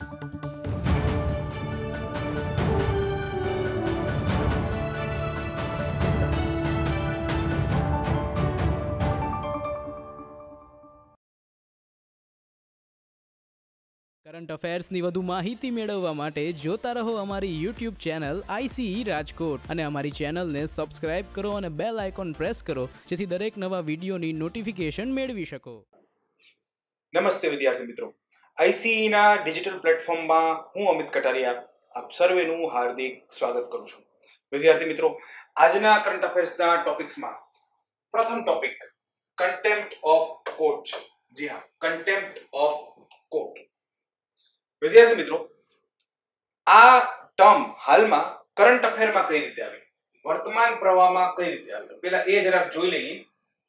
Current અફેર્સની વધુ માહિતી મેળવવા માટે જોતા રહો અમારી YouTube ચેનલ ICE રાજકોટ અને અમારી ચેનલને સબસ્ક્રાઇબ કરો અને બેલ આઇકોન પ્રેસ કરો જેથી દરેક નવા વિડીયોની નોટિફિકેશન મેળવી શકો. નમસ્તે વિદ્યાર્થી મિત્રો, ICE ના ડિજિટલ પ્લેટફોર્મમાં હું અમિત કટારિયા આપ સર્વેનું હાર્દિક સ્વાગત કરું છું. વિદ્યાર્થી મિત્રો, આજના કરંટ અફેર્સના ટોપિક્સમાં પ્રથમ ટોપિક કન્ટેમ્પ્ટ ઓફ કોર્ટ છે. જી હા, કન્ટેમ્પ્ટ ઓફ કોર્ટ. વિદ્યાર્થી મિત્રો, આ ટર્મ હાલમાં કરંટ અફેરમાં કઈ રીતે આવી, વર્તમાન પ્રવાહમાં કઈ રીતે આવી, પેલા એ જરાક જોઈ લઈએ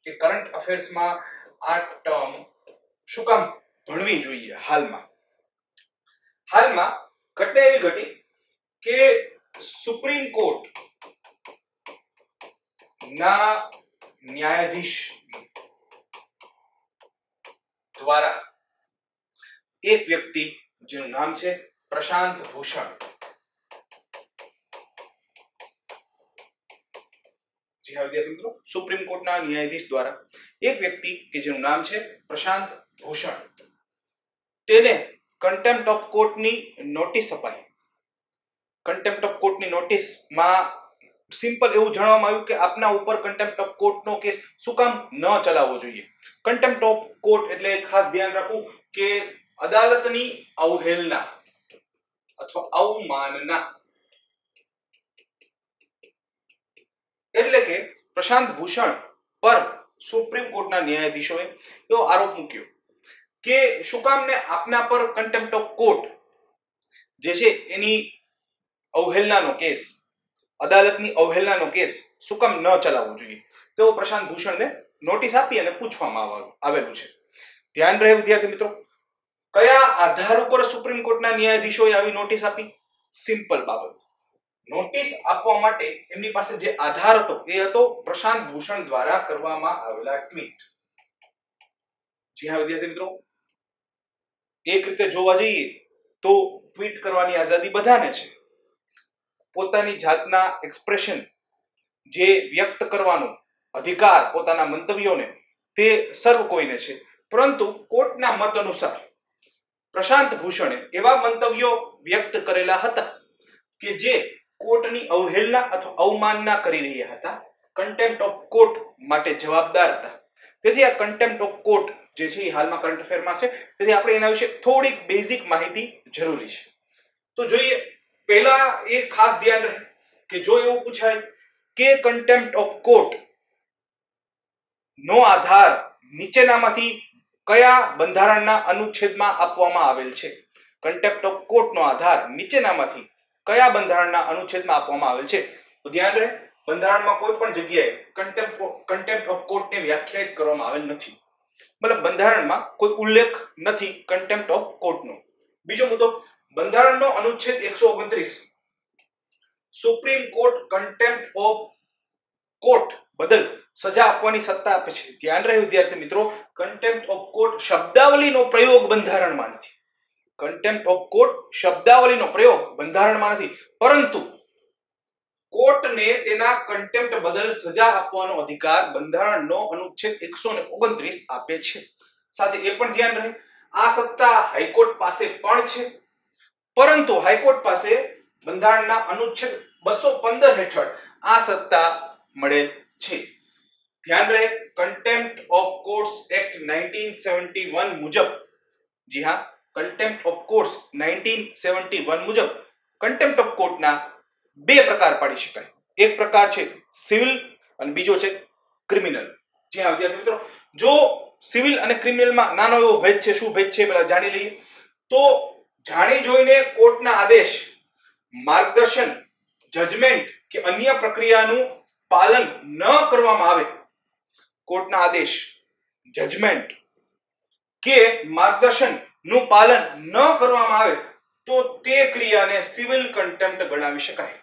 કે કરંટ અફેર્સમાં આ ટર્મ શું કામ ભણવી જોઈએ. હાલમાં ઘટના એવી ઘટી કે સુપ્રીમ કોર્ટ ના ન્યાયાધીશ દ્વારા એક વ્યક્તિ જેનું નામ છે પ્રશાંત ભૂષણ, જી હા વિદ્યાર્થી મિત્રો, સુપ્રીમ કોર્ટના ન્યાયાધીશ દ્વારા એક વ્યક્તિ કે જેનું નામ છે પ્રશાંત ભૂષણ, તેને કન્ટેમ્પ્ટ ઓફ કોર્ટની નોટિસ અપાઈ. કન્ટેમ્પ્ટ ઓફ કોર્ટની નોટિસમાં સિમ્પલ એવું જણાવવામાં આવ્યું કે આપના ઉપર કન્ટેમ્પ્ટ ઓફ કોર્ટનો કેસ શું કામ ન ચલાવવો જોઈએ. કન્ટેમ્પ્ટ ઓફ કોર્ટ એટલે ખાસ ધ્યાન રાખવું કે અદાલતની અવહેલના અથવા અવમાનના, એટલે કે પ્રશાંત ભૂષણ પર સુપ્રીમ કોર્ટના ન્યાયાધીશોએ એવો આરોપ મૂક્યો કે શું કામ ને આપના પર કન્ટેમ્પ્ટ ઓફ કોર્ટ જે છે એની અવહેલનાનો કેસ, અદાલતની અવહેલનાનો કેસ શું કામ ન ચલાવવો જોઈએ. તો પ્રશાંત ભૂષણને નોટિસ આપી અને પૂછવામાં આવેલું છે. ધ્યાન રહે વિદ્યાર્થી મિત્રો, કયા આધાર ઉપર સુપ્રીમ કોર્ટના ન્યાયાધીશોએ આવી નોટિસ આપી? સિમ્પલ બાબત. નોટિસ આપવા માટે એમની પાસે જે આધાર હતો એ હતો પ્રશાંત ભૂષણ દ્વારા કરવામાં આવેલા ટ્વીટ. જી હા વિદ્યાર્થી મિત્રો, એક રીતે જોવા જઈએ તો ટ્વીટ કરવાની આઝાદી બધાને છે. પોતાની જાતના એક્સપ્રેશન જે વ્યક્ત કરવાનો અધિકાર, પોતાના મંતવ્યોને, તે સર્વ કોઈને છે. પરંતુ કોર્ટના મત અનુસાર પ્રશાંત ભૂષણે એવા મંતવ્યો વ્યક્ત કરેલા હતા કે જે કોર્ટની અવહેલના અથવા અવમાનના કરી રહ્યા હતા, કન્ટેમ્પ્ટ ઓફ કોર્ટ માટે જવાબદાર હતા. તેથી આ કન્ટેમ્પ્ટ ઓફ કોર્ટ જે છે એ હાલમાં કરંટ અફેરમાં છે. તેથી આપણે એના વિશે થોડીક બેઝિક માહિતી જરૂરી છે. તો જોઈએ, પહેલા એ ખાસ ધ્યાન રહે કે જો એવું પૂછાય કે કન્ટેમ્પ્ટ ઓફ કોર્ટ નો આધાર નીચેનામાંથી કયા બંધારણના અનુચ્છેદમાં આપવામાં આવેલ છે? કન્ટેમ્પ્ટ ઓફ કોર્ટનો આધાર નીચેનામાંથી કયા બંધારણના અનુચ્છેદમાં આપવામાં આવેલ છે? તો ધ્યાન રહે, બંધારણમાં કોઈ પણ જગ્યાએ કન્ટેમ્પ્ટ ઓફ કોર્ટને વ્યાખ્યાયિત કરવામાં આવેલ નથી. મતલબ બંધારણમાં કોઈ ઉલ્લેખ નથી કન્ટેમ્પ્ટ ઓફ કોર્ટનો. બીજો મુદ્દો, બંધારણનો અનુચ્છેદ 129 supreme court contempt of court બદલ સજા આપવાની સત્તા આપે છે. ધ્યાન રહે વિદ્યાર્થી મિત્રો, કન્ટેમ્પ્ટ ઓફ કોર્ટ શબ્દાવલીનો પ્રયોગ બંધારણમાં નથી. કન્ટેમ્પ્ટ ઓફ કોર્ટ શબ્દાવલીનો પ્રયોગ બંધારણમાં નથી, પરંતુ કોર્ટને તેના કન્ટેમ્પ્ટ બદલ સજા આપવાનો અધિકાર બંધારણનો અનુચ્છેદ 129 આપે છે. સાથે એ પણ ધ્યાન રહે, આ સત્તા હાઈકોર્ટ પાસે પણ છે, પરંતુ હાઈકોર્ટ પાસે બંધારણના અનુચ્છેદ 215 હેઠળ આ સત્તા મળેલ છે. ધ્યાન રહે, કન્ટેમ્પ્ટ ઓફ કોર્ટ્સ એક્ટ 1971 મુજબ, જી હા, કન્ટેમ્પ્ટ ઓફ કોર્ટ્સ 1971 મુજબ કન્ટેમ્પ્ટ ઓફ કોર્ટના બે પ્રકાર પાડી શકાય. એક પ્રકાર છે સિવિલ અને બીજો છે ક્રિમિનલ. જી હા વિદ્યાર્થી મિત્રો, જો સિવિલ અને ક્રિમિનલમાં નાનો એવો ભેદ છે. શું ભેદ છે પહેલા જાણી લઈએ. તો જાણી જોઈને કોર્ટના આદેશ, માર્ગદર્શન, જજમેન્ટ કે અન્ય પ્રક્રિયાનું પાલન ન કરવામાં આવે, કોર્ટના આદેશ, જજમેન્ટ કે માર્ગદર્શન નું પાલન ન કરવામાં આવે તો તે ક્રિયાને સિવિલ કન્ટેમ્પ્ટ ગણાવી શકાય.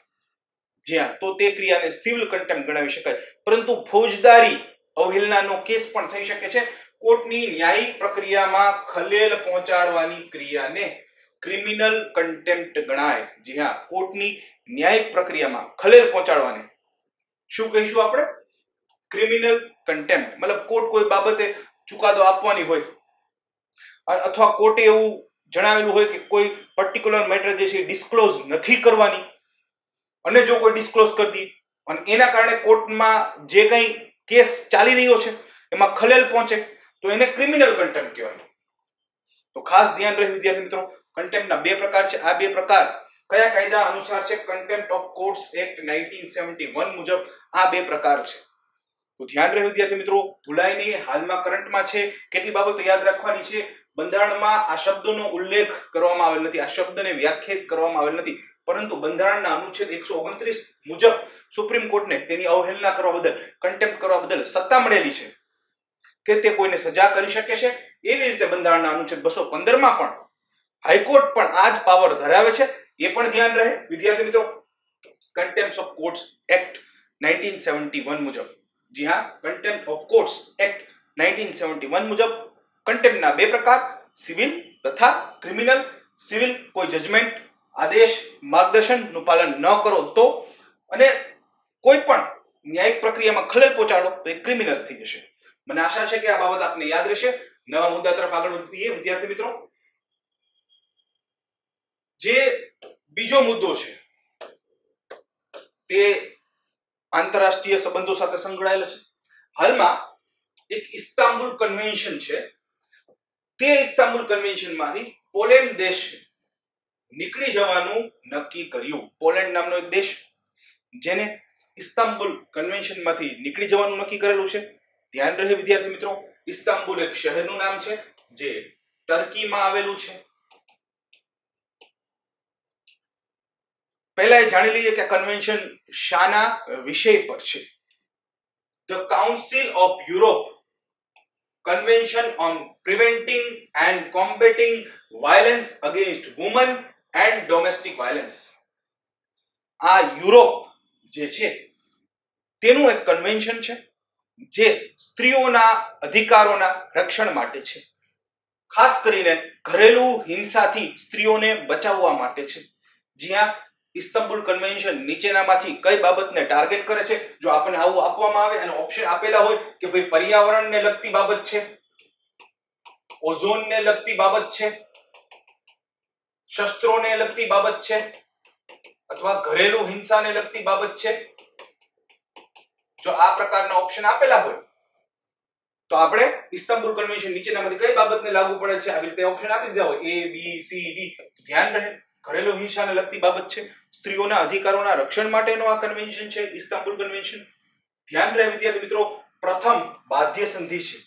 જ્યાં તો તે ક્રિયાને સિવિલ કન્ટેમ્પ્ટ ગણાવી શકાય. પરંતુ ફોજદારી અવહેલનાનો કેસ પણ થઈ શકે છે. કોર્ટની ન્યાયિક પ્રક્રિયામાં ખલેલ પહોંચાડવાની ક્રિયાને ક્રિમિનલ કન્ટેમ્પ્ટ ગણાય. જી હા, કોર્ટની ન્યાયિક પ્રક્રિયામાં ખલેલ પહોંચાડવાને શું કહીશું આપણે? Criminal contempt. મતલબ કોર્ટ કોઈ બાબતે ચુકાદો આપવાની હોય અથવા કોર્ટે એવું જણાવેલું હોય કે કોઈ પર્ટિક્યુલર મેટર જે છે ડિસ્ક્લોઝ નથી કરવાની, અને જો કોઈ ડિસ્ક્લોઝ કરી દી અને એના કારણે કોર્ટમાં જે કંઈ કેસ ચાલી રહ્યો છે એમાં ખલેલ પહોંચે તો એને ક્રિમિનલ કન્ટેમ્પ્ટ કહેવાય. તો ખાસ ધ્યાન રહે વિદ્યાર્થી મિત્રો, કન્ટેમ્પ્ટના બે પ્રકાર છે. આ બે પ્રકાર કયા કાયદા અનુસાર છે? કન્ટેમ્પ્ટ ઓફ કોર્ટ્સ એક્ટ 1971 મુજબ આ બે પ્રકાર છે. તો ધ્યાન રહે વિદ્યાર્થી મિત્રો, ભૂલાય નહીં. હાલમાં કરંટમાં છે, કેટલી બાબતો યાદ રાખવાની છે. બંધારણમાં આ શબ્દનો ઉલ્લેખ કરવામાં આવેલ નથી, આ શબ્દને વ્યાખ્યાયિત કરવામાં આવેલ નથી, પરંતુ બંધારણના અનુચ્છેદ 129 મુજબ સુપ્રીમ કોર્ટને તેની અવહેલના કરવા બદલ, કન્ટેમ્પ્ટ કરવા બદલ સત્તા મળેલી છે કે તે કોઈને સજા કરી શકે છે. એવી રીતે બંધારણના અનુચ્છેદ 215 માં પણ હાઈકોર્ટ પણ આ જ પાવર ધરાવે છે. એ પણ ધ્યાન રહે વિદ્યાર્થી મિત્રો. કન્ટેમ્પ્ટ ઓફ કોર્ટ્સ એક્ટ 1971 મુજબ, જી હા, કન્ટેમ્પ્ટ ઓફ કોર્ટ્સ એક્ટ 1971 મુજબ કન્ટેમ્પ્ટના બે પ્રકાર, સિવિલ તથા ક્રિમિનલ. સિવિલ, કોઈ જજમેન્ટ, આદેશ, માર્ગદર્શનનું પાલન ન કરો તો, અને કોઈ પણ ન્યાયિક પ્રક્રિયામાં ખલેલ પહોંચાડો તો એ ક્રિમિનલ થઈ જશે. મને આશા છે કે આ બાબત આપને યાદ રહેશે. નવા મુદ્દા તરફ આગળ વધીએ વિદ્યાર્થી મિત્રો. જે બીજો મુદ્દો છે તે આંતરરાષ્ટ્રીય સંબંધો સાથે સંકળાયેલો છે. હાલમાં એક ઇસ્તાંબુલ કન્વેન્શન છે. તે ઇસ્તાંબુલ કન્વેન્શનમાંથી પોલેન્ડ દેશ નીકળી જવાનું નક્કી કર્યું. પોલેન્ડ નામનો એક દેશ જેને ઇસ્તાંબુલ કન્વેન્શનમાંથી નીકળી જવાનું નક્કી કરેલું છે. ધ્યાન રહે વિદ્યાર્થી મિત્રો, ઇસ્તાંબુલ એક શહેરનું નામ છે જે ટર્કીમાં આવેલું છે. પહેલા એ જાણી લઈએ કે કન્વેન્શન શાના વિષય પર છે. The council of Europe convention on preventing and combating violence against women and domestic violence. આ યુરોપ જે છે તેનું એક કન્વેન્શન છે જે સ્ત્રીઓના અધિકારોના રક્ષણ માટે છે. ખાસ કરીને ઘરેલું હિંસાથી સ્ત્રીઓને બચાવવા માટે છે. જ્યાં ઇસ્તાંબુલ કન્વેન્શન નીચેનામાંથી કઈ બાબતને ટાર્ગેટ કરે છે? જો આપણને આવું આપવામાં આવે અને ઓપ્શન આપેલા હોય કે ભાઈ પર્યાવરણને લગતી બાબત છે, ઓઝોનને લગતી બાબત છે, શસ્ત્રોને લગતી બાબત છે, અથવા ઘરેલું હિંસાને લગતી બાબત છે, જો આ પ્રકારના ઓપ્શન આપેલા હોય તો આપણે ઇસ્તાંબુલ કન્વેન્શન નીચેનામાંથી કઈ બાબતને લાગુ પડે છે આવી રીતે ઓપ્શન આપી દીધા હોય A, B, C, D. ધ્યાન રહે, ઘરેલું હિંસાને લગતી બાબત છે, સ્ત્રીઓના અધિકારોના રક્ષણ માટેનો આ કન્વેન્શન છે ઇસ્તાંબુલ કન્વેન્શન. ધ્યાન રહે વિદ્યાર્થી મિત્રો, પ્રથમ બાધ્ય સંધિ છે.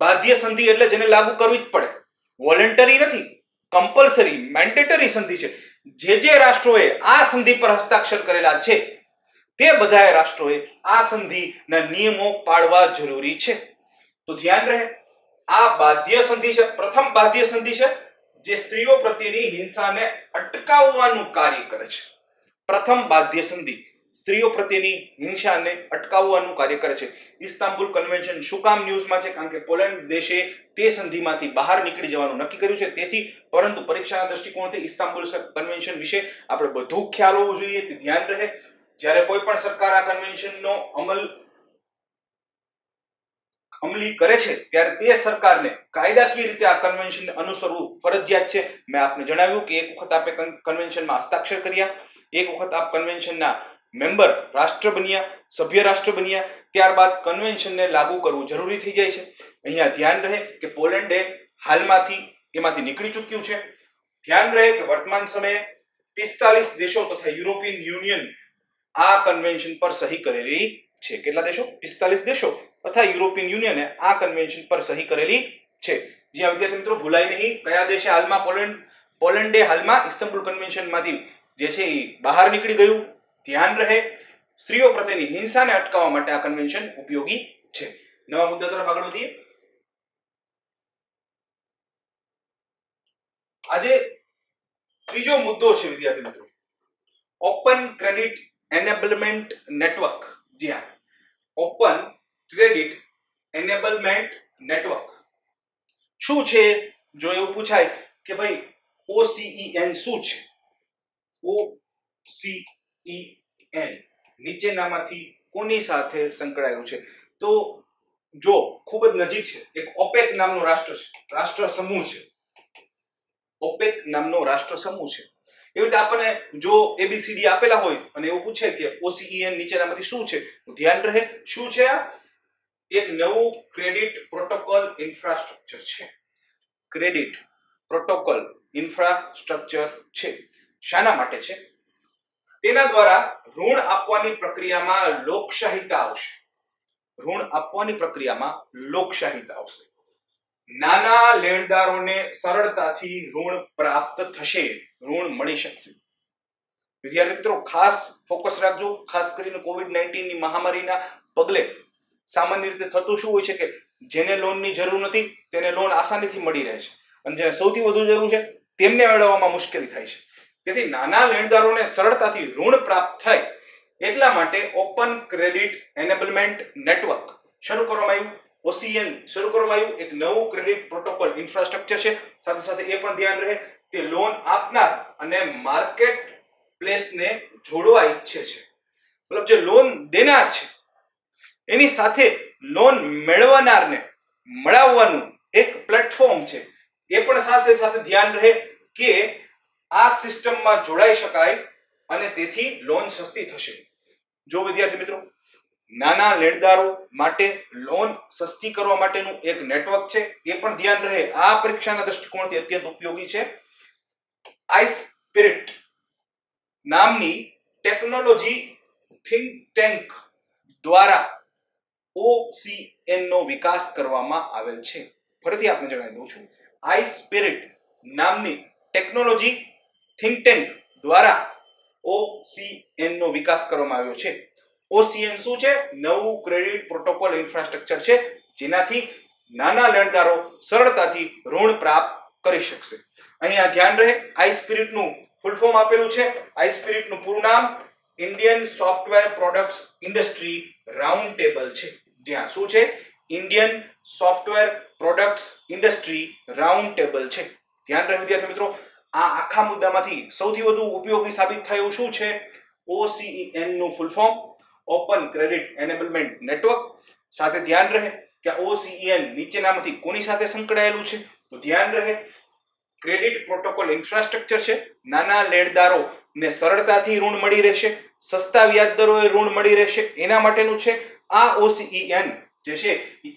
બાધ્ય સંધિ એટલે જેને લાગુ કરવી જ પડે, વોલન્ટરી નથી, કમ્પલસરી મેન્ડેટરી સંધિ છે. જે રાષ્ટ્રોએ આ સંધિ પર હસ્તાક્ષર કરેલા છે તે બધાએ રાષ્ટ્રોએ આ સંધિના નિયમો પાળવા જરૂરી છે. તો ધ્યાન રહે, આ બાધ્ય સંધિ છે, પ્રથમ બાધ્ય સંધિ છે જે સ્ત્રીઓ પ્રત્યેની હિંસાને અટકાવવાનું કાર્ય કરે છે. પ્રથમ બાધ્ય સંધિ સ્ત્રીઓ પ્રત્યેની હિંસાને અટકાવવાનું કાર્ય કરે છે. ઇસ્તાંબુલ કન્વેન્શન શું કામ ન્યૂઝમાં છે? કારણ કે પોલેન્ડ દેશે તે સંધિમાંથી બહાર નીકળી જવાનું નક્કી કર્યું છે. તેથી, પરંતુ પરીક્ષાના દ્રષ્ટિકોણથી ઇસ્તાંબુલ કન્વેન્શન વિશે આપણે બધું ખ્યાલ હોવું જોઈએ. તે ધ્યાન રહે, જ્યારે કોઈ પણ સરકાર આ કન્વેન્શનનો અમલી કરે છે ત્યારે તે સરકારને કાયદાકીય રીતે આ કન્વેન્શનને અનુસરવું ફરજિયાત છે. મેં આપને જણાવ્યું કે એક વખત આપણે કન્વેન્શનમાં હસ્તાક્ષર કર્યા, એક વખત આપ કન્વેન્શનના મેમ્બર રાષ્ટ્ર બન્યા, સભ્ય રાષ્ટ્ર બન્યા, ત્યારબાદ કન્વેન્શનને લાગુ કરવું જરૂરી થઈ જાય છે. અહીંયા ધ્યાન રહે કે પોલેન્ડે હાલમાંથી એમાંથી નીકળી ચૂક્યું છે. ધ્યાન રહે કે વર્તમાન સમયે 45 દેશો તથા યુરોપિયન યુનિયન આ કન્વેન્શન પર સહી કરેલી છે. કેટલા દેશો? 45 દેશો તથા યુરોપિયન યુનિયને આ કન્વેન્શન પર સહી કરેલી છે. જ્યાં વિદ્યાર્થી મિત્રો ભૂલાય નહીં, કયા દેશે હાલમાં પોલેન્ડે હાલમાં ઇસ્તાંબુલ કન્વેન્શનમાંથી જે છે એ બહાર નીકળી ગયું. ધ્યાન રહે, સ્ત્રીઓ પ્રત્યેની હિંસાને અટકાવવા માટે આ કન્વેન્શન ઉપયોગી છે. નવા મુદ્દા તરફ આગળ વધીએ. આજે ત્રીજો મુદ્દો છે વિદ્યાર્થી મિત્રો, ઓપન ક્રેડિટ એનેબલમેન્ટ નેટવર્ક. જી હા, ઓપન ક્રેડિટ એનેબલમેન્ટ નેટવર્ક શું છે? જો એવું પૂછાય કે ભાઈ OCEN શું છે? OCEN નીચેનામાંથી કોની સાથે સંકળાયેલું છે? તો જો ખૂબ જ નજીક છે, એક ઓપેક નામનો રાષ્ટ્ર છે, રાષ્ટ્ર સમૂહ છે, ઓપેક નામનો રાષ્ટ્ર સમૂહ છે. એવી રીતે આપણને જો ABCD આપેલા હોય અને એવું પૂછે કે OCEN નીચેનામાંથી શું છે, તો ધ્યાન રહે શું છે આ? એક નવું ક્રેડિટ પ્રોટોકોલ ઇન્ફ્રાસ્ટ્રક્ચર છે. ક્રેડિટ પ્રોટોકોલ ઇન્ફ્રાસ્ટ્રક્ચર છે. શાના માટે છે? તેના દ્વારા ઋણ આપવાની પ્રક્રિયામાં લોકશાહીતા આવશે. ઋણ આપવાની પ્રક્રિયામાં લોકશાહીતા આવશે. નાના લેણદારોને સરળતાથી ઋણ પ્રાપ્ત થશે, ઋણ મળી શકશે. વિદ્યાર્થી મિત્રો ખાસ ફોકસ રાખજો. ખાસ કરીને COVID-19 ની મહામારીના પગલે સામાન્ય રીતે થતું શું હોય છે કે જેને લોનની જરૂર નથી તેને લોન આસાનીથી મળી રહે છે, અને જેને સૌથી વધુ જરૂર છે તેમને મેળવવામાં મુશ્કેલી થાય છે. તેથી નાના લેણદારોને સરળતાથી ઋણ પ્રાપ્ત થાય એટલા માટે ઓપન ક્રેડિટ એનેબલમેન્ટ નેટવર્ક શરૂ કરવામાં આવ્યું. OCEN શરૂ કરવામાં આવ્યું. એક નવું ક્રેડિટ પ્રોટોકોલ ઇન્ફ્રાસ્ટ્રક્ચર છે. સાથે સાથે એ પણ ધ્યાન રહે કે લોન આપનાર અને માર્કેટ પ્લેસને જોડવા ઈચ્છે છે. મતલબ જે લોન દેનાર છે એની સાથે લોન મેળવનારને મળાવવાનું એક પ્લેટફોર્મ છે. એ પણ સાથે સાથે ધ્યાન રહે કે આ સિસ્ટમમાં જોડાઈ શકાય અને તેથી લોન સસ્તી થશે. જો વિદ્યાર્થી મિત્રો નાના લેણદારો માટે લોન સસ્તી કરવા માટેનું એક નેટવર્ક છે, એ પણ ધ્યાન રહે. આ પરીક્ષાના દૃષ્ટિકોણથી અત્યંત ઉપયોગી છે. આઈસ્પિરિટ નામની ટેકનોલોજી થિંક ટેન્ક દ્વારા OCEN નો વિકાસ કરવામાં આવેલ છે. ફરીથી આપને જણાવી દઉં છું. આઈસ્પિરિટ નામની ટેકનોલોજી થિંક ટેન્ક દ્વારા OCEN નો વિકાસ કરવામાં આવ્યો છે. OCEN શું છે? નવું ક્રેડિટ પ્રોટોકોલ ઇન્ફ્રાસ્ટ્રક્ચર છે, જેનાથી નાના લેણદારો સરળતાથી ઋણ પ્રાપ્ત કરી શકશે. અહીંયા ધ્યાન રહે આઈસ્પિરિટ નું ફૂલ ફોર્મ આપેલું છે. આઈસ્પિરિટ નું પૂરું નામ Indian software products industry round table છે. જ્યાં શું છે? Indian software products industry round table છે. ધ્યાન રહે વિદ્યાર્થી મિત્રો, આ આખા મુદ્દામાંથી સૌથી વધુ ઉપયોગી સાબિત થયું શું છે? OCEN નું full form open credit enablement network. સાથે ધ્યાન રહે કે OCEN નીચેનામાંથી કોની સાથે સંકળાયેલું છે? તો ધ્યાન રહે ક્રેડિટ પ્રોટોકોલ ઇન્ફ્રાસ્ટ્રક્ચર છે. નાના લેણદારો ને સરળતાથી ઋણ મળી રહેશે, સસ્તા વ્યાજ દરોએ ઋણ મળી રહેશે, એના માટેનું છે આ OCEN જે છે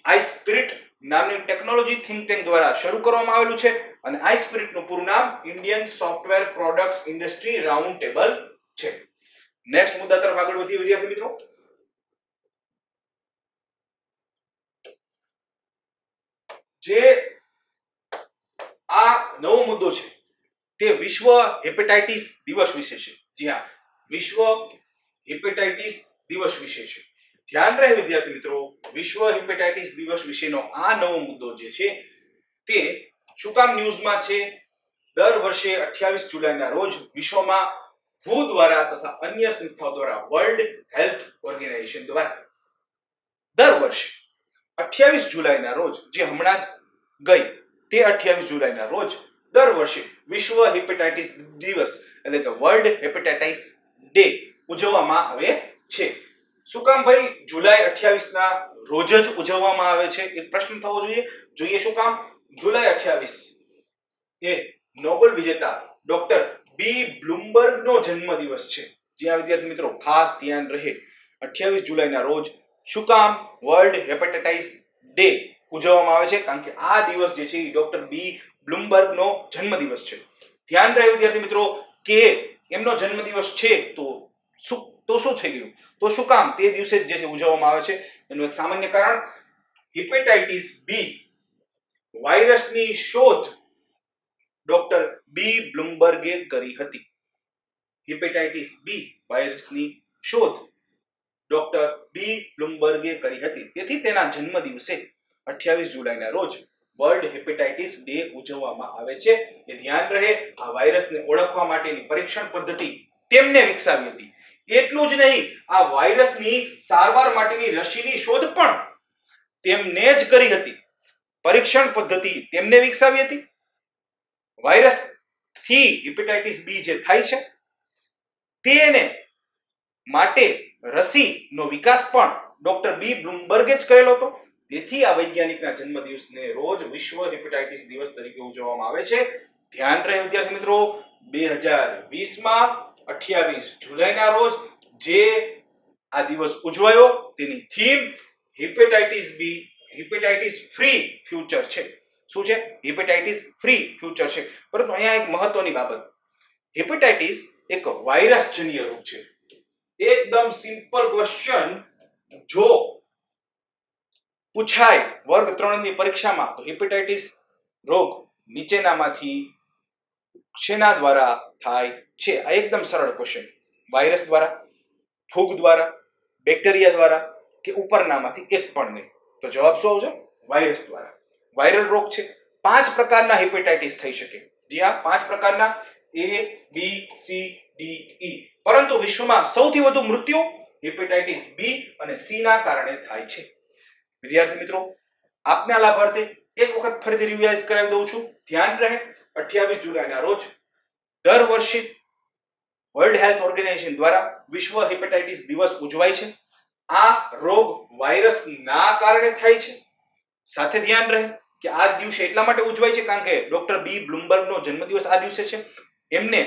આઈસ્પિરિટ નામની ટેકનોલોજી થિંક ટેન્ક દ્વારા શરૂ કરવામાં આવેલું છે. અને આઈસ્પિરિટ નું પૂરું નામ Indian software products industry round table છે. નેક્સ્ટ મુદ્દા તરફ આગળ વધીએ વિદ્યાર્થી મિત્રો. જે આ નવો મુદ્દો છે તે વિશ્વ હેપેટાઇટિસ દિવસ વિશે છે. જી હા, વિશ્વ હેપેટાઇટિસ દિવસ વિશે છે. ધ્યાન રહે વિદ્યાર્થી મિત્રો, વિશ્વ હેપેટાઇટિસ દિવસ વિશેનો આ નવો મુદ્દો જે છે તે શું કામ ન્યૂઝમાં છે? દર વર્ષે 28 જુલાઈના રોજ વિશ્વમાં WHO દ્વારા તથા અન્ય સંસ્થાઓ દ્વારા વર્લ્ડ હેલ્થ ઓર્ગેનાઇઝેશન દ્વારા દર વર્ષે 28 જુલાઈના રોજ, જે હમણાં જ ગઈ તે 28 જુલાઈના રોજ દર વર્ષે વિશ્વ હેપેટાઇટિસ દિવસ એટલે કે વર્લ્ડ હેપેટાઇટિસ ડે ઉજવવામાં આવે છે. શું કામ ભાઈ જુલાઈ 28 ના રોજ જ ઉજવવામાં આવે છે? એક પ્રશ્ન થવો જોઈએ શું કામ? જુલાઈ 28 એ નોબેલ વિજેતા ડોક્ટર બી બ્લુમબર્ગ નો જન્મદિવસ છે. જ્યાં વિદ્યાર્થી મિત્રો ખાસ ધ્યાન રહે 28 જુલાઈના રોજ શું કામ વર્લ્ડ હેપેટાઇટિસ ડે ઉજવવામાં આવે છે? કારણ કે આ દિવસ જે છે એ ડોક્ટર બી બ્લુમબર્ગ નો જન્મદિવસ છે. ધ્યાન રહે વિદ્યાર્થી મિત્રો કે એમનો જન્મદિવસ છે તો શું થઈ ગયું? તો શું કામ તે દિવસે જે છે ઉજવવામાં આવે છે? એનું એક સામાન્ય કારણ હેપેટાઇટિસ બી વાયરસની શોધ ડોક્ટર બી બ્લુમબર્ગે કરી હતી. હેપેટાઇટિસ બી વાયરસની શોધ ડોક્ટર બી બ્લુમબર્ગે કરી હતી. તેથી તેના જન્મદિવસે 28 જુલાઈના રોજ વર્લ્ડ હેપેટાઇટિસ ડે ઉજવવામાં આવે છે. એ ધ્યાન રહે આ વાયરસને ઓળખવા માટેની પરીક્ષણ પદ્ધતિ તેમને વિકસાવી હતી. એટલું જ નહીં, આ વાયરસની સારવાર માટેની રસીની શોધ પણ તેમને જ કરી હતી. પરીક્ષણ પદ્ધતિ તેમને વિકસાવી હતી. વાયરસ થી હેપેટાઇટિસ બી જે થાય છે તેને માટે રસીનો વિકાસ પણ ડોક્ટર બી બ્લુમબર્ગે જ કરેલો હતો. તેથી આ વૈજ્ઞાનિકના જન્મદિવસને રોજ વિશ્વ હેપેટાઇટિસ દિવસ તરીકે ઉજવવામાં આવે છે. ધ્યાન રહે વિદ્યાર્થી મિત્રો, 2020 માં 28 જુલાઈના રોજ જે આ દિવસ ઉજવાયો તેની થીમ હેપેટાઇટિસ બી, હેપેટાઇટિસ ફ્રી ફ્યુચર છે. શું છે? હેપેટાઇટિસ ફ્રી ફ્યુચર છે. પરંતુ અહીંયા એક મહત્વની બાબત, હેપેટાઇટિસ એક વાયરસજન્ય રોગ છે. એકદમ સિમ્પલ ક્વેશ્ચન જો પૂછાય વર્ગ 3 ની પરીક્ષામાં તો હેપેટાઇટિસ રોગ નીચેનામાંથી શેના દ્વારા થાય છે? આ એકદમ સરળ ક્વેશ્ચન. વાયરસ દ્વારા, ફૂગ દ્વારા, બેક્ટેરિયા દ્વારા કે ઉપરનામાંથી એક પણ નહીં. તો જવાબ શું આવશે? વાયરસ દ્વારા. વાયરલ રોગ છે. 5 પ્રકારના હેપેટાઇટિસ થઈ શકે. જી હા, 5 પ્રકારના, A, B, C, D, E. પરંતુ વિશ્વમાં સૌથી વધુ મૃત્યુ હેપેટાઇટિસ બી અને સી ના કારણે થાય છે. વિદ્યાર્થી મિત્રો, આપના લાભાર્થે એક વખત ફરીથી રિવાઇઝ કરાવી દઉં છું. ધ્યાન રહે, 28 જુલાઈના રોજ દર વર્ષે વર્લ્ડ હેલ્થ ઓર્ગેનાઇઝેશન દ્વારા વિશ્વ હેપેટાઇટિસ દિવસ ઉજવાય છે. આ રોગ વાયરસના કારણે થાય છે. સાથે ધ્યાન રહે કે આ દિવસે એટલા માટે ઉજવાય છે કારણ કે ડોક્ટર બી બ્લુમબર્ગનો જન્મદિવસ આ દિવસે છે. એમને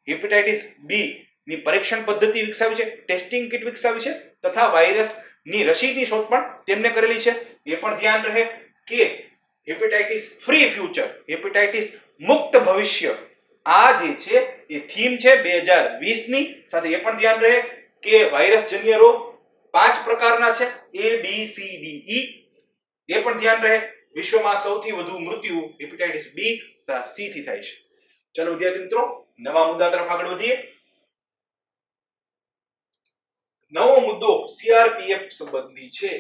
હેપેટાઇટિસ બી ની પરીક્ષણ પદ્ધતિ વિકસાવી છે, ટેસ્ટિંગ કિટ વિકસાવી છે તથા વાયરસની રસીની શોધ પણ તેમને કરેલી છે. એ પણ ધ્યાન રહે કે હેપેટાઇટિસ ફ્રી ફ્યુચર, હેપેટાઇટિસ મુક્ત ભવિષ્ય, આ જે છે એ થીમ છે 2020 ની. સાથે એ પણ ધ્યાન રહે કે વાયરસજન્ય રોગ 5 પ્રકારના છે, A, B, C, D, E. એ પણ ધ્યાન રહે વિશ્વમાં સૌથી વધુ મૃત્યુ હેપેટાઇટિસ બી તથા સી થી થાય છે. ચલો વિદ્યાર્થી મિત્રો, નવા મુદ્દા તરફ આગળ વધીએ. નવો મુદ્દો CRPF સંબંધી છે.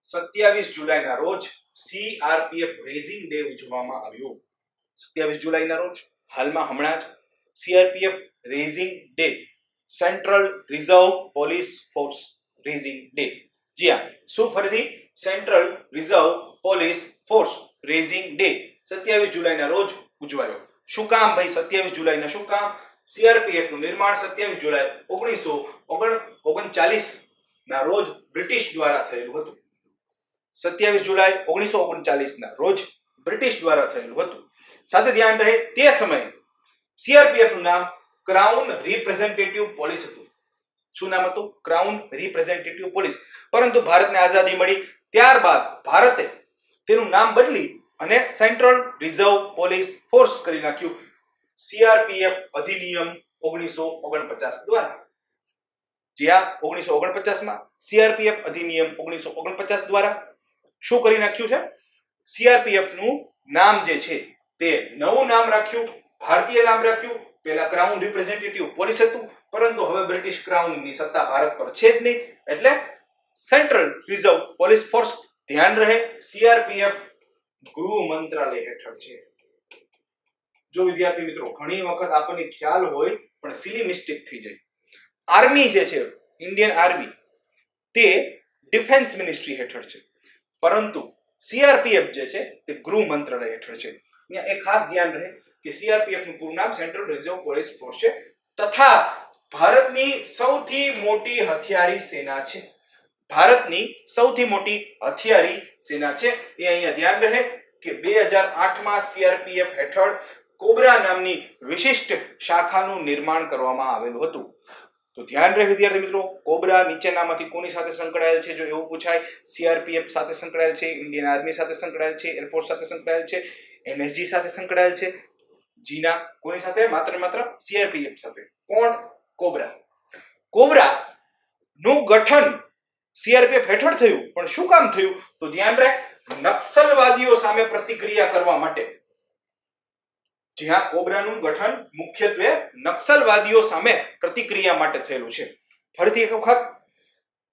27 જુલાઈના રોજ CRPF રેઝિંગ ડે ઉજવવામાં આવ્યો. 27 જુલાઈના રોજ હાલમાં હમણાં જ CRPF raising day, central reserve police force raising day. જી હા, શું ફરીથી? Central reserve police force raising day 27 જુલાઈના રોજ ઉજવાયો. શું કામ ભાઈ 27 જુલાઈના શું કામ? CRPF નું નિર્માણ 27 જુલાઈ 1939 ના રોજ બ્રિટિશ દ્વારા થયેલું હતું. 27 જુલાઈ 1939 ના રોજ બ્રિટિશ દ્વારા થયેલું હતું. સાથે ધ્યાન રહે તે સમયે CRPF નું નામ ક્રાઉન રિપ્રેઝેન્ટેટિવ પોલીસ હતું. શું નામ હતું? Crown representative police. પરંતુ ભારતને આઝાદી મળી ત્યારબાદ ભારતે તેનું નામ બદલી અને સેન્ટ્રલ રિઝર્વ પોલીસ ફોર્સ કરી નાખ્યું CRPF અધિનિયમ 1949 દ્વારા. જ્યાં 1949 માં CRPF અધિનિયમ 1949 દ્વારા શું કરી નાખ્યું છે? CRPF નું નામ જે છે તે નવું નામ રાખ્યું, ભારતીય નામ રાખ્યું. પહેલા ક્રાઉન રિપ્રેઝેન્ટેટિવ પોલીસ હતું, પરંતુ હવે બ્રિટિશ ક્રાઉનની સત્તા ભારત પર છે જ નહીં, એટલે સેન્ટ્રલ રિઝર્વ પોલીસ ફોર્સ. ધ્યાન રહે CRPF ગૃહ મંત્રાલય હેઠળ છે. જો વિદ્યાર્થી મિત્રો, ઘણી વખત આપણને ખ્યાલ હોય પણ સિલી મિસ્ટેક થઈ જાય. આર્મી જે છે, ઇન્ડિયન આર્મી, તે ડિફેન્સ મિનિસ્ટ્રી હેઠળ છે, પરંતુ CRPF જે છે તે ગૃહ મંત્રાલય હેઠળ છે. અહીંયા એક ખાસ ધ્યાન રહે કે CRPF નું પૂરું નામ સેન્ટ્રલ રિઝર્વ પોલીસ ફોર્સ છે તથા ભારતની સૌથી મોટી હથિયારી સેના છે. ભારતની સૌથી મોટી હથિયારી સેના છે. એ અહીંયા ધ્યાન રહે કે 2008 માં CRPF હેઠળ કોબરા નામની વિશિષ્ટ શાખાનું નિર્માણ કરવામાં આવેલું હતું. તો ધ્યાન રહે વિદ્યાર્થી મિત્રો, કોબરા નીચેનામાંથી કોની સાથે સંકળાયેલ છે? જો એવું પૂછાય, CRPF સાથે સંકળાયેલ છે, ઇન્ડિયન આર્મી સાથે સંકળાયેલ છે, એરફોર્સ સાથે સંકળાયેલ છે, NSG સાથે સંકળાયેલ છે. જીના કોની સાથે? માત્ર CRPF સાથે. કોણ? કોબરા. કોબરા નું ગઠન CRPF હેઠળ થયું, પણ શું કામ થયું? તો ધ્યાન રહે નક્સલવાદીઓ સામે પ્રતિક્રિયા કરવા માટે. જ્યાં કોબરાનું ગઠન મુખ્યત્વે નક્સલવાદીઓ સામે પ્રતિક્રિયા માટે થયેલું છે. ફરીથી એક વખત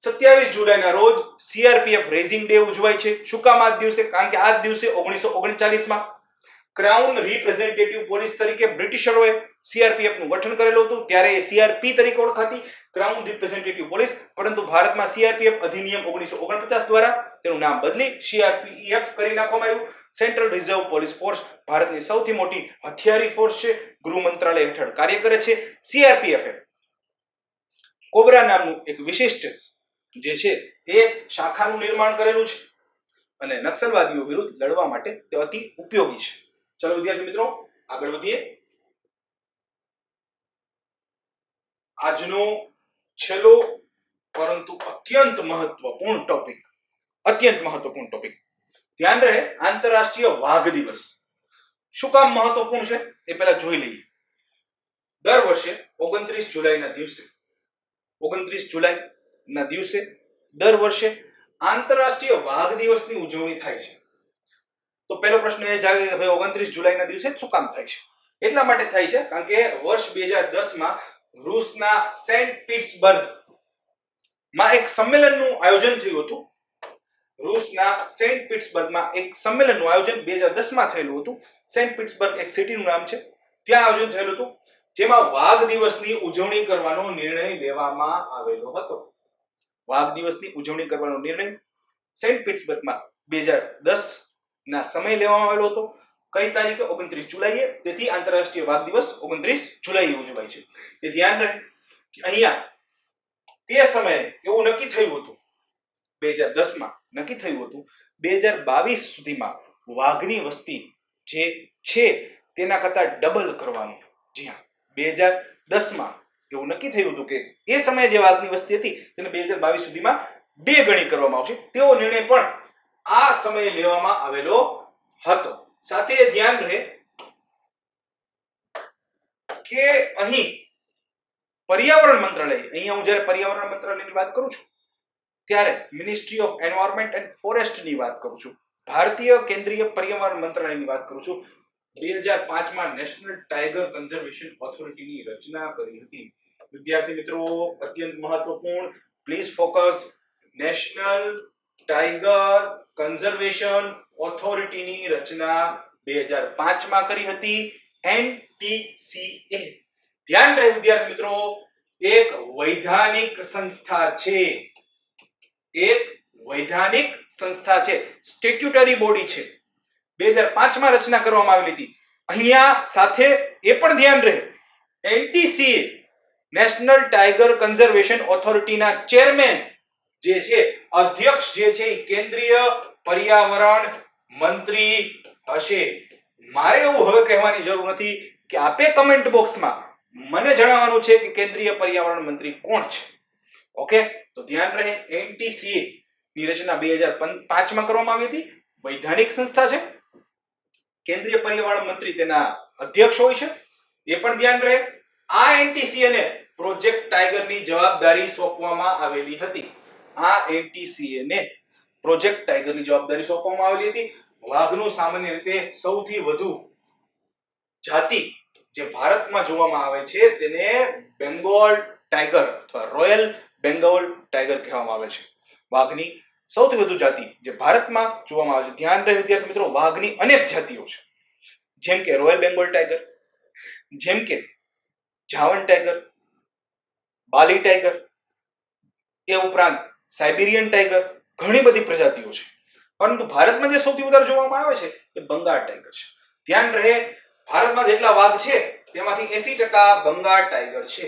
27 જુલાઈના રોજ CRPF રેઝિંગ ડે ઉજવાય છે. શું કામ આ દિવસે? કારણ કે આ દિવસે 1939 માં ક્રાઉન રિપ્રેઝેન્ટેટિવ પોલીસ તરીકે બ્રિટિશરોએ CRPF નું ગઠન કરેલું હતું. ત્યારે એ CRP તરીકે ઓળખાતી, ક્રાઉન રિપ્રેઝેન્ટેટિવ પોલીસ. પરંતુ ભારતમાં CRPF અધિનિયમ 1949 દ્વારા તેનું નામ બદલી CRPF કરી નાખવામાં આવ્યું. સેન્ટ્રલ રિઝર્વ પોલીસ ફોર્સ ભારતની સૌથી મોટી હથિયારી ફોર્સ છે, ગૃહ મંત્રાલય હેઠળ કાર્ય કરે છે. સીઆરપીએફ કોબરા નામનું એક વિશિષ્ટ જે છે એ શાખાનું નિર્માણ કરેલું છે અને નક્સલવાદીઓ વિરુદ્ધ લડવા માટે તે અતિ ઉપયોગી છે. ચલો વિદ્યાર્થી મિત્રો આગળ વધીએ. આજનો છેલ્લો પરંતુ અત્યંત મહત્વપૂર્ણ ટોપિક ધ્યાન રહે, આંતરરાષ્ટ્રીય વાઘ દિવસ. શું કામ મહત્વપૂર્ણ છે એ પહેલા જોઈ લઈએ. દર વર્ષે 29 જુલાઈના દિવસે દર વર્ષે આંતરરાષ્ટ્રીય વાઘ દિવસની ઉજવણી થાય છે. તો પહેલો પ્રશ્ન એ જાગે કે ભાઈ 29 જુલાઈના દિવસે શું કામ થાય છે? એટલા માટે થાય છે કારણ કે વર્ષ 2010 માં રૂસના સેન્ટ પીટર્સબર્ગ માં એક સંમેલનનું આયોજન થયું હતું. રૂસના સેન્ટ પીટર્સબર્ગમાં એક સંમેલનનું આયોજન 2010 માં થયેલું હતું. સેન્ટ પીટર્સબર્ગ એક સિટીનું નામ છે, ત્યાં આયોજન થયેલું હતું, જેમાં વાઘ દિવસની ઉજવણી કરવાનો નિર્ણય લેવામાં આવેલો હતો. વાઘ દિવસની ઉજવણી કરવાનો નિર્ણય સેન્ટ પીટર્સબર્ગમાં 2010 ના સમય લેવામાં આવેલો હતો. કઈ તારીખે? 29 જુલાઈએ. તેથી આંતરરાષ્ટ્રીય વાઘ દિવસ 29 જુલાઈએ ઉજવાય છે. એ ધ્યાન રહે કે અહીંયા તે સમયે એવું નક્કી થયું હતું, 2010 માં નક્કી થયું હતું 2022 સુધીમાં વાઘની વસ્તી જે છે તેના કરતા ડબલ કરવાનું. જી હા, 2010 માં એવું નક્કી થયું હતું કે એ સમયે જે વાઘની વસ્તી હતી તેને 2022 સુધીમાં 2 ગણી કરવામાં આવશે. તેવો નિર્ણય પણ આ સમયે લેવામાં આવેલો હતો. સાથે ધ્યાન રહે કે અહીં પર્યાવરણ મંત્રાલય, અહીંયા હું જ્યારે પર્યાવરણ મંત્રાલયની વાત કરું છું ત્યારે મિનિસ્ટ્રી ઓફ એન્વાયરમેન્ટ એન્ડ ફોરેસ્ટની વાત કરું છું, ભારતીય કેન્દ્રીય પર્યાવરણ મંત્રાલયની વાત કરું છું. 2005 માં નેશનલ ટાઈગર કન્ઝર્વેશન ઓથોરિટીની રચના કરી હતી. વિદ્યાર્થી મિત્રો અત્યંત મહત્વપૂર્ણ, please focus. National tiger conservation ઓથોરિટીની રચના 2005 માં કરી હતી, NTCA. ધ્યાન રહે વિદ્યાર્થી મિત્રો, એક વૈધાનિક સંસ્થા છે, સ્ટેટ્યુટરી બોડી છે. 2005 માં રચના કરવામાં આવેલી હતી. અહીંયા સાથે એ પણ ધ્યાન રહે, NTCA નેશનલ ટાઈગર કન્ઝર્વેશન ઓથોરિટીના ચેરમેન જે છે, અધ્યક્ષ જે છે એ કેન્દ્રીય પર્યાવરણ મંત્રી હશે. મારે એવું હવે કહેવાની જરૂર નથી કે આપે કમેન્ટ બોક્સમાં મને જણાવવાનું છે કે કેન્દ્રીય પર્યાવરણ મંત્રી કોણ છે. ઓકે, તો ધ્યાન રહે, NTCA ની રચના 2005 માં કરવામાં આવી હતી. વૈધાનિક સંસ્થા છે, કેન્દ્રીય પર્યાવરણ મંત્રી તેના અધ્યક્ષ હોય છે. એ પણ ધ્યાન રહે. આ NTCA ને પ્રોજેક્ટ ટાઈગરની જવાબદારી સોંપવામાં આવેલી હતી. વાઘનું સામાન્ય રીતે સૌથી વધુ જાતિ જે ભારતમાં જોવામાં આવે છે તેને બેંગોલ ટાઈગર અથવા રોયલ બેંગોલ ટાઈગર કહેવામાં આવે છે. વાઘની સૌથી વધુ જાતિ જે ભારતમાં જોવામાં આવે છે. ધ્યાન રહે વિદ્યાર્થી મિત્રો, વાઘની અનેક જાતિઓ છે, જેમ કે રોયલ બેંગોલ ટાઈગર, જેમ કે જાવન ટાઈગર, બાલી ટાઈગર, એ ઉપરાંત સાઇબેરિયન ટાઈગર, ઘણી બધી પ્રજાતિઓ છે. પરંતુ ભારતમાં જે સૌથી વધારે જોવામાં આવે છે એ બંગાળ ટાઈગર છે. ધ્યાન રહે, ભારતમાં જેટલા વાઘ છે તેમાંથી 80% બંગાળ ટાઈગર છે.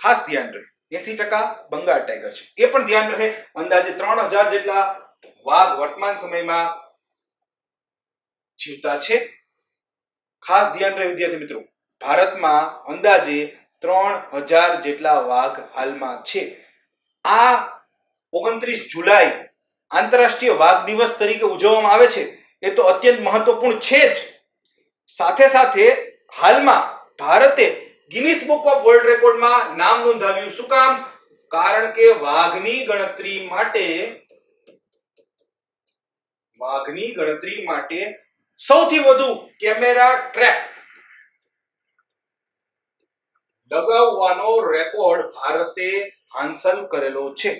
ખાસ ધ્યાન રહે, 80% બંગાળ ટાઈગર છે. એ પણ ધ્યાન રહે, અંદાજે 3000 જેટલા વાઘ વર્તમાન સમયમાં જીવતા છે. ખાસ ધ્યાન રહે વિદ્યાર્થી મિત્રો, ભારતમાં અંદાજે 3000 જેટલા વાઘ હાલમાં છે. આ 29 જુલાઈ આંતરરાષ્ટ્રીય વાઘ દિવસ તરીકે ઉજવવામાં આવે છે એ તો અત્યંત મહત્વપૂર્ણ છે જ. સાથે સાથે હાલમાં ભારતે ગિનિસ બુક ઓફ વર્લ્ડ રેકોર્ડમાં નામ નોંધાવ્યું. શું કામ? કારણ કે વાઘની ગણતરી માટે સૌથી વધુ કેમેરા ટ્રેપ લગાવવાનો રેકોર્ડ ભારતે હાંસલ કરેલો છે.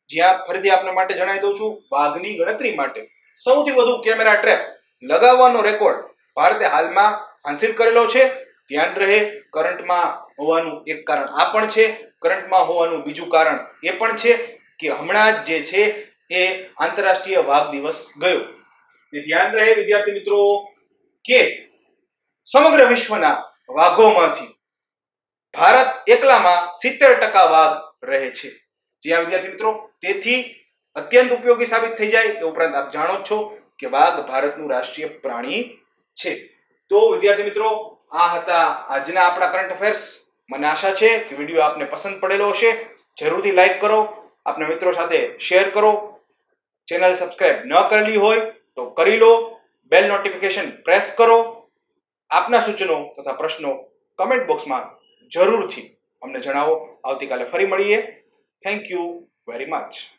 જ્યાં ફરીથી આપને માટે જણાવી દઉં છું, વાઘની ગણતરી માટે સૌથી વધુ કેમેરા ટ્રેપ લગાવવાનો રેકોર્ડ ભારતે હાલમાં હાંસલ કરેલો છે. ધ્યાન રહે, કરંટમાં હોવાનું એક કારણ આ પણ છે, કરંટમાં હોવાનું બીજું કારણ એ પણ છે કે હમણાં જે છે એ આંતરરાષ્ટ્રીય વાઘ દિવસ ગયો. એ ધ્યાન રહે વિદ્યાર્થી મિત્રો કે સમગ્ર વિશ્વના વાઘોમાંથી ભારત એકલામાં 70% વાઘ રહે છે. જ્યાં વિદ્યાર્થી મિત્રો તેથી અત્યંત ઉપયોગી સાબિત થઈ જાય. એ ઉપરાંત આપ જાણો જ છો કે વાઘ ભારતનું રાષ્ટ્રીય પ્રાણી છે. તો વિદ્યાર્થી મિત્રો આ હતા આજના આપણા કરંટ અફેર્સ. મને આશા છે કે વિડીયો આપને પસંદ પડેલો હશે. જરૂરથી લાઈક કરો, આપના મિત્રો સાથે શેર કરો. ચેનલ સબસ્ક્રાઇબ ન કરેલી હોય તો કરી લો. બેલ નોટિફિકેશન પ્રેસ કરો. આપના સૂચનો તથા પ્રશ્નો કમેન્ટ બોક્સમાં જરૂરથી અમને જણાવો. આવતીકાલે ફરી મળીએ. Thank you very much.